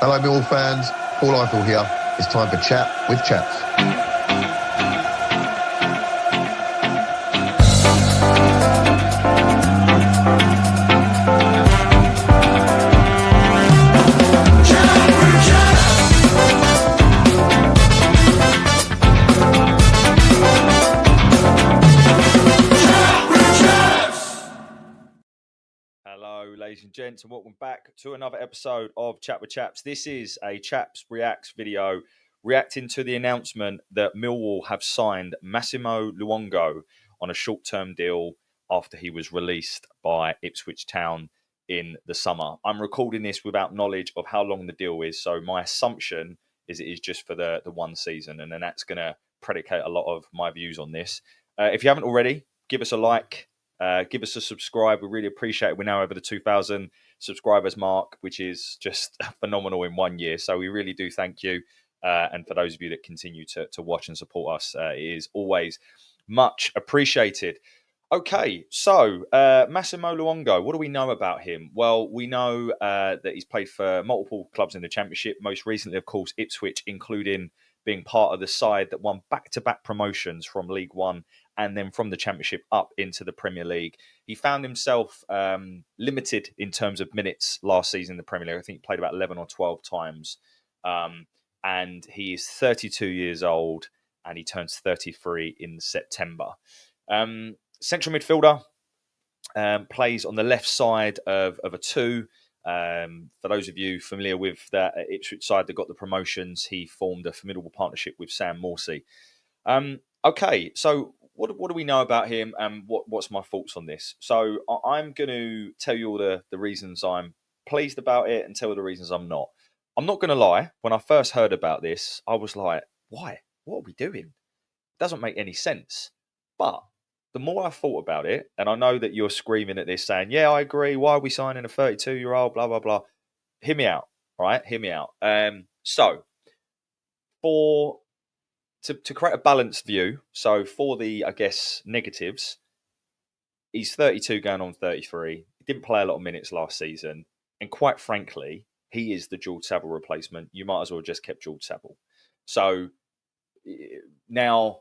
Hello, Millwall fans. Paul Eiffel here. It's time for Chat with Chaps. Hello, ladies and gents, and welcome back to another episode of Chat with Chaps. This is a Chaps Reacts video reacting to the announcement that Millwall have signed Massimo Luongo on a short-term deal after he was released by Ipswich Town in the summer. I'm recording this without knowledge of how long the deal is, so my assumption is it is just for the one season, and then that's going to predicate a lot of my views on this. If you haven't already, give us a like. Give us a subscribe. We really appreciate it. We're now over the 2,000 subscribers mark, which is just phenomenal in 1 year. So we really do thank you. And for those of you that continue to watch and support us, it is always much appreciated. Okay, so Massimo Luongo, what do we know about him? Well, we know that he's played for multiple clubs in the Championship, most recently, of course, Ipswich, including being part of the side that won back-to-back promotions from League One and then from the Championship up into the Premier League. He found himself limited in terms of minutes last season in the Premier League. I think he played about 11 or 12 times. And he is 32 years old and he turns 33 in September. Central midfielder, plays on the left side of a two. For those of you familiar with that Ipswich side that got the promotions, he formed a formidable partnership with Sam Morsey. Okay, so what do we know about him and what's my thoughts on this? So I'm going to tell you all the reasons I'm pleased about it and tell you the reasons I'm not. I'm not going to lie. When I first heard about this, I was like, why? What are we doing? It doesn't make any sense. But the more I thought about it, and I know that you're screaming at this saying, yeah, I agree. Why are we signing a 32-year-old? Blah, blah, blah. Hear me out, all right? Hear me out. So to create a balanced view, so for the, I guess, negatives, he's 32 going on 33. He didn't play a lot of minutes last season. And quite frankly, he is the George Savile replacement. You might as well have just kept George Savile. So now,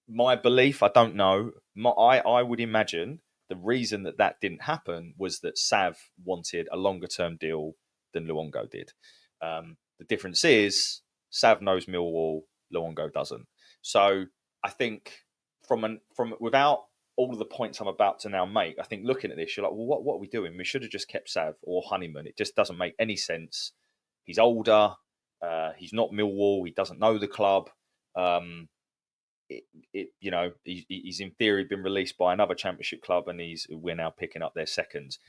my belief, I don't know. I would imagine the reason that didn't happen was that Sav wanted a longer-term deal than Luongo did. The difference is Sav knows Millwall, Luongo doesn't. So I think from without all of the points I'm about to now make, I think looking at this, you're like, well, what are we doing? We should have just kept Sav or Honeyman. It just doesn't make any sense. He's older. He's not Millwall. He doesn't know the club. He's in theory been released by another Championship club, and we're now picking up their seconds.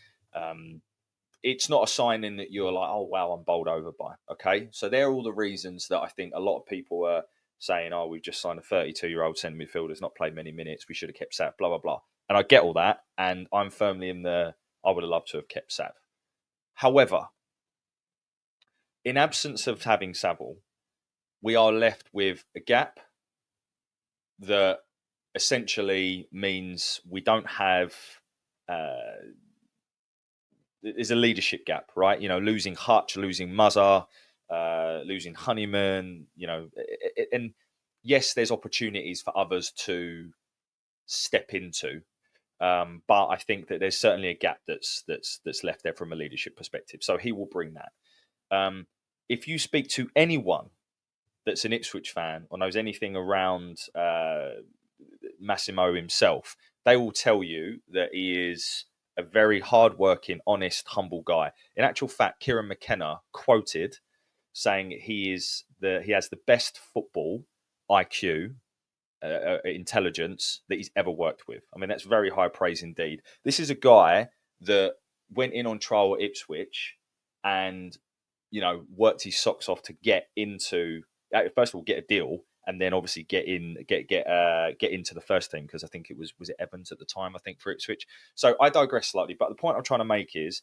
It's not a signing that you're like, oh wow, I'm bowled over by. Okay, so they're all the reasons that I think a lot of people are saying, oh, we've just signed a 32-year-old centre midfielder who's not played many minutes. We should have kept Sav. Blah blah blah. And I get all that, and I'm firmly in the I would have loved to have kept Sav. However, in absence of having Savile, we are left with a gap that essentially means we don't have there's a leadership gap, right? You know, losing Hutch, losing Muzza, losing Honeyman, and yes, there's opportunities for others to step into, but I think that there's certainly a gap that's left there from a leadership perspective. So he will bring that. If you speak to anyone that's an Ipswich fan or knows anything around Massimo himself, they will tell you that he is a very hardworking, honest, humble guy. In actual fact, Kieran McKenna quoted saying he has the best football IQ, intelligence that he's ever worked with. I mean, that's very high praise indeed. This is a guy that went in on trial at Ipswich and worked his socks off to get into. First of all, get a deal, and then obviously get into the first team, because I think it was it Evans at the time, I think, for Ipswich. So I digress slightly, but the point I'm trying to make is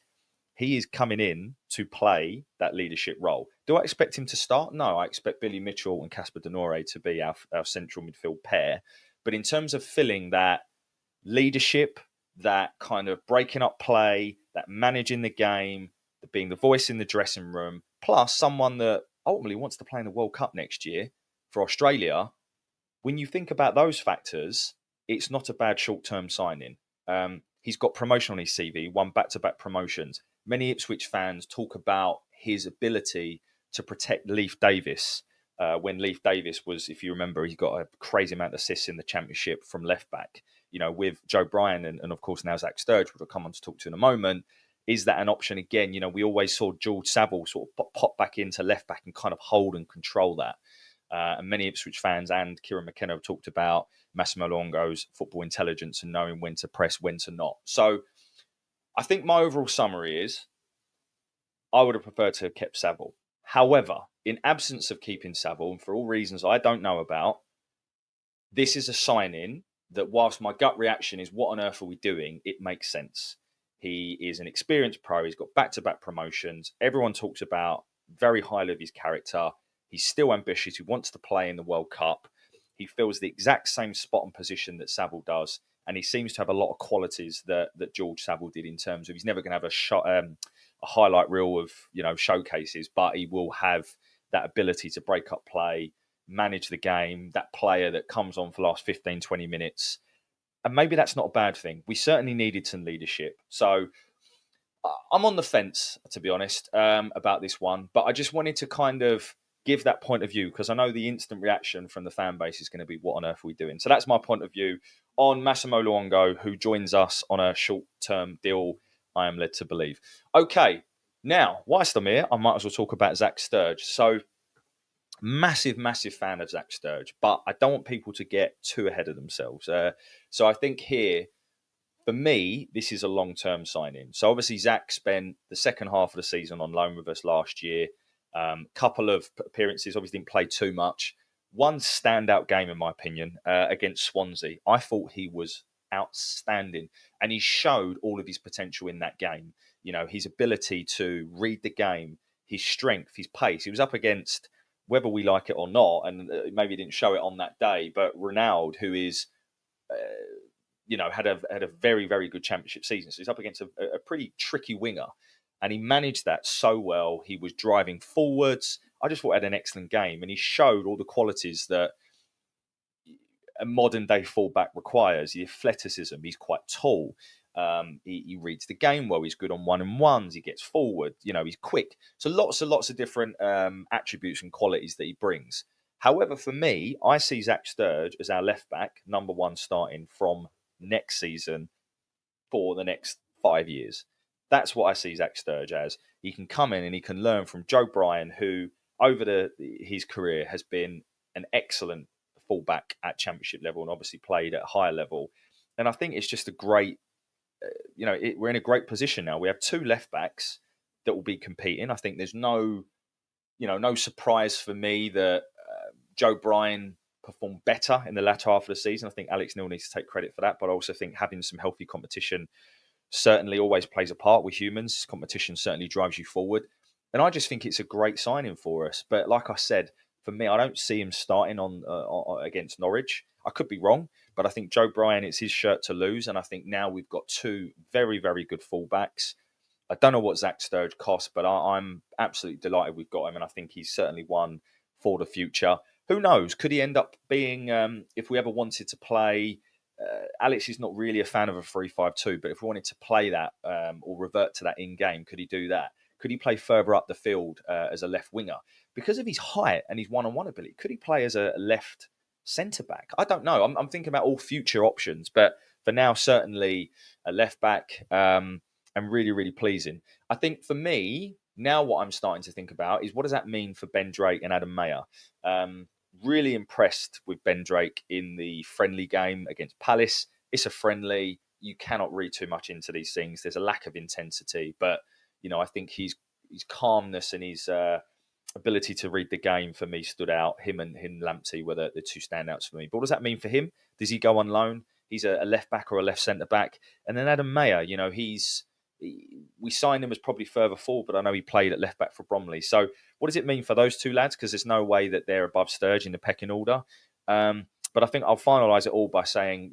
he is coming in to play that leadership role. Do I expect him to start? No, I expect Billy Mitchell and Casper Denore to be our central midfield pair. But in terms of filling that leadership, that kind of breaking up play, that managing the game, being the voice in the dressing room, plus someone that ultimately wants to play in the World Cup next year for Australia. When you think about those factors, it's not a bad short-term signing. He's got promotion on his CV, won back-to-back promotions. Many Ipswich fans talk about his ability to protect Leif Davis. When Leif Davis was, if you remember, he got a crazy amount of assists in the Championship from left back. With Joe Bryan and of course now Zack Sturge, which we'll come on to talk to in a moment. Is that an option again? We always saw George Saville sort of pop back into left back and kind of hold and control that. And many Ipswich fans and Kieran McKenna have talked about Massimo Luongo's football intelligence and knowing when to press, when to not. So I think my overall summary is I would have preferred to have kept Saville. However, in absence of keeping Saville, and for all reasons I don't know about, this is a sign-in that whilst my gut reaction is what on earth are we doing, it makes sense. He is an experienced pro. He's got back-to-back promotions. Everyone talks about very highly of his character. He's still ambitious. He wants to play in the World Cup. He fills the exact same spot and position that Saville does. And he seems to have a lot of qualities that George Saville did in terms of he's never going to have a highlight reel of showcases, but he will have that ability to break up play, manage the game, that player that comes on for the last 15, 20 minutes. And maybe that's not a bad thing. We certainly needed some leadership. So I'm on the fence, to be honest, about this one. But I just wanted to kind of give that point of view because I know the instant reaction from the fan base is going to be, what on earth are we doing? So that's my point of view on Massimo Luongo, who joins us on a short-term deal, I am led to believe. Okay, now, whilst I'm here, I might as well talk about Zack Sturge. So massive fan of Zack Sturge, but I don't want people to get too ahead of themselves. So I think here, for me, this is a long-term signing. So obviously, Zack spent the second half of the season on loan with us last year. Couple of appearances, obviously didn't play too much. One standout game, in my opinion, against Swansea. I thought he was outstanding, and he showed all of his potential in that game. His ability to read the game, his strength, his pace. He was up against, whether we like it or not, and maybe didn't show it on that day, but Ronaldo, who is, had a very, very good championship season. So he's up against a pretty tricky winger. And he managed that so well. He was driving forwards. I just thought he had an excellent game. And he showed all the qualities that a modern day fullback requires. The athleticism. He's quite tall. He reads the game well. He's good on one-on-ones. He gets forward. He's quick. So lots of different attributes and qualities that he brings. However, for me, I see Zack Sturge as our left back, number one, starting from next season for the next 5 years. That's what I see Zack Sturge as. He can come in and he can learn from Joe Bryan, who over his career has been an excellent fullback at championship level and obviously played at a higher level. And I think it's just a great, we're in a great position now. We have two left backs that will be competing. I think there's no surprise for me that Joe Bryan performed better in the latter half of the season. I think Alex Neil needs to take credit for that, but I also think having some healthy competition certainly always plays a part with humans. Competition certainly drives you forward. And I just think it's a great signing for us. But like I said, for me, I don't see him starting on against Norwich. I could be wrong, but I think Joe Bryan, it's his shirt to lose. And I think now we've got two very, very good fullbacks. I don't know what Zack Sturge costs, but I'm absolutely delighted we've got him. And I think he's certainly one for the future. Who knows? Could he end up being, if we ever wanted to play, Alex is not really a fan of a 3-5-2, but if we wanted to play that or revert to that in-game, could he do that? Could he play further up the field as a left winger? Because of his height and his one-on-one ability, could he play as a left centre-back? I don't know. I'm thinking about all future options, but for now, certainly a left-back and really, really pleasing. I think for me, now what I'm starting to think about is what does that mean for Ben Drake and Adam Mayer? Really impressed with Ben Drake in the friendly game against Palace. It's a friendly. You cannot read too much into these things. There's a lack of intensity, but I think his calmness and his ability to read the game for me stood out. Him and Lamptey were the two standouts for me. But what does that mean for him? Does he go on loan? He's a left back or a left centre back. And then Adam Mayer, we signed him as probably further forward, but I know he played at left back for Bromley. So what does it mean for those two lads? Because there's no way that they're above Sturge in the pecking order. But I think I'll finalise it all by saying,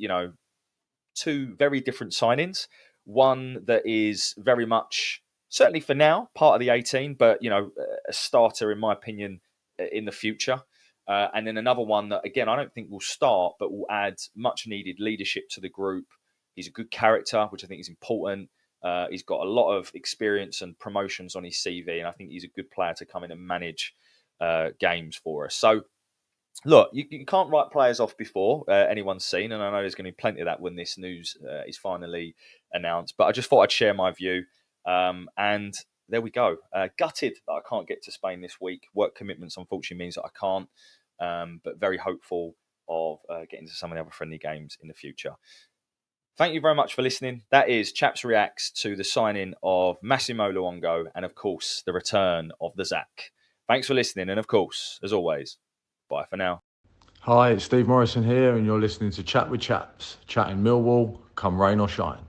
two very different signings. One that is very much certainly for now, part of the 18, but, a starter, in my opinion, in the future. And then another one that, again, I don't think will start, but will add much needed leadership to the group. He's a good character, which I think is important. He's got a lot of experience and promotions on his CV, and I think he's a good player to come in and manage games for us. So, look, you can't write players off before anyone's seen, and I know there's going to be plenty of that when this news is finally announced. But I just thought I'd share my view. And there we go. Gutted that I can't get to Spain this week. Work commitments, unfortunately, means that I can't. But very hopeful of getting to some of the other friendly games in the future. Thank you very much for listening. That is Chaps Reacts to the signing of Massimo Luongo and, of course, the return of the Zack. Thanks for listening. And, of course, as always, bye for now. Hi, it's Steve Morrison here, and you're listening to Chat with Chaps, chatting Millwall, come rain or shine.